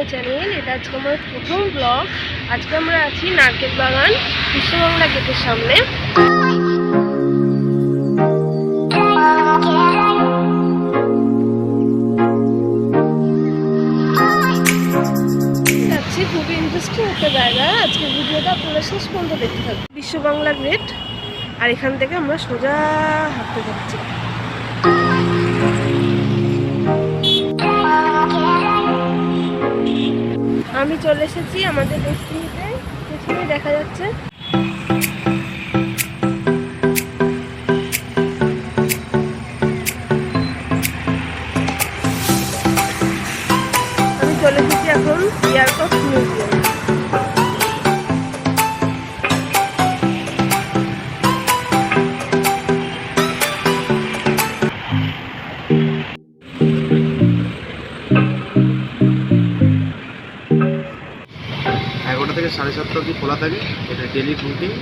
My channel. এটা আজকে আমার প্রথম ব্লগ। আজকে আমরা আছি নারকেল বাগান বিশ্ববাংলা গেটের সামনে। যাচ্ছি, খুবই ইন্টারেস্টিং একটা জায়গা। আজকে ভিডিওটা আপনারা শেষ পর্যন্ত দেখতে থাকবেন। বিশ্ববাংলা গেট, আর এখান থেকে আমরা সোজা হাঁটতে যাচ্ছি। আমি চলে এসেছি আমাদের ডেস্টিনিতে, পেছনে দেখা যাচ্ছে। আমি চলে এসেছি এখন এয়ারপোর্ট মিউজিয়াম। থেকে 7:30 অবধি খোলা থাকে। এটা ডেলি রুটিন,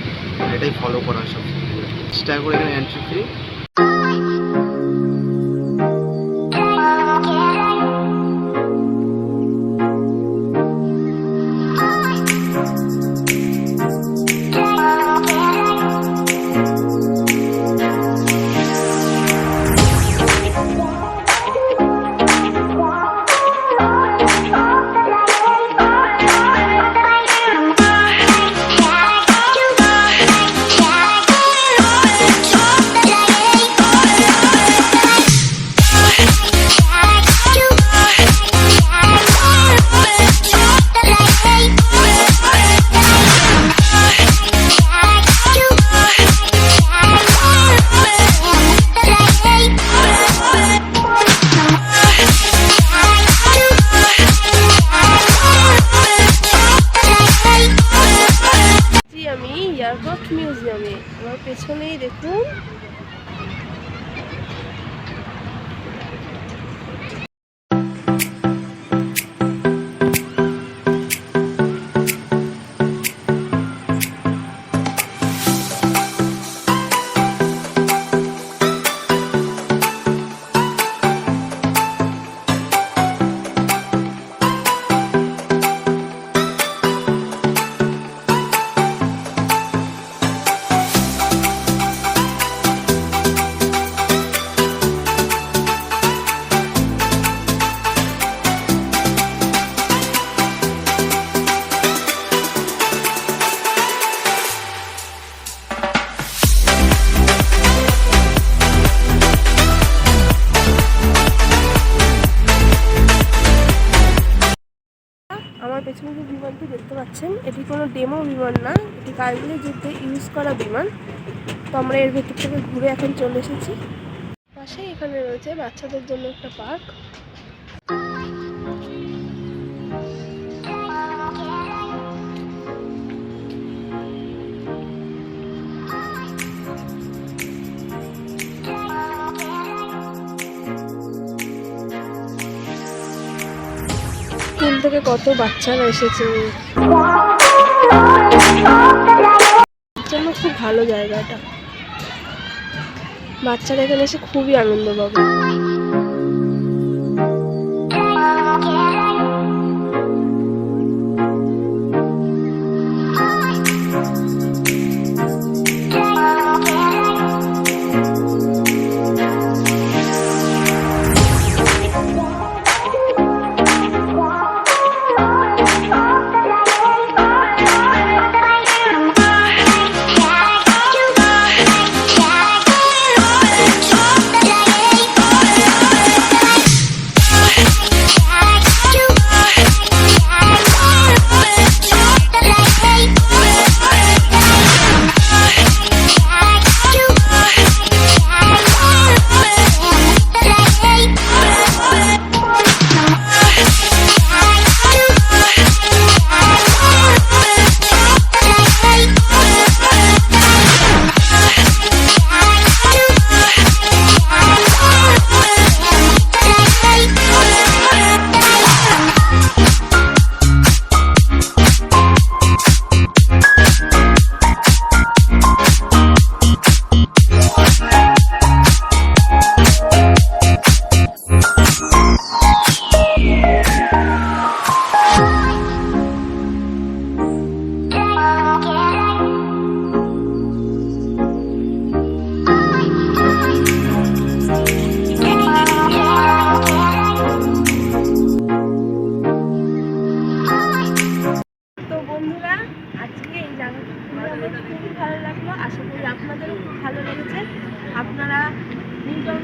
এটাই ফলো করা হয় সব। 10 টাকা করে এখানে এন্ট্রি ফ্রি। আমি এয়ারপোর্ট মিউজিয়ামে, আমার পেছনেই দেখুন। আমার পেছনে যে বিমানটি দেখতে পাচ্ছেন, এটি কোনো ডেমো বিমান না, এটি কার্গিলের যুদ্ধে ইউজ করা বিমান। তো আমরা এর ভেতর থেকে ঘুরে এখন চলে এসেছি। পাশেই এখানে রয়েছে বাচ্চাদের জন্য একটা পার্ক। স্কুল থেকে কত বাচ্চারা এসেছে, জন্য খুব ভালো জায়গাটা। বাচ্চারা এখানে এসে খুবই আনন্দ পাবে।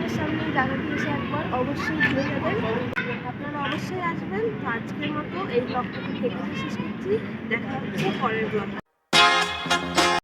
চোখের সামনে এই জায়গাটি এসে একবার অবশ্যই ঘুরে যাবেন। আপনারা অবশ্যই আসবেন। তো আজকের মতো এই ব্লগটাকে এখানে শেষ করছি। দেখা হচ্ছে পরের ব্লগে।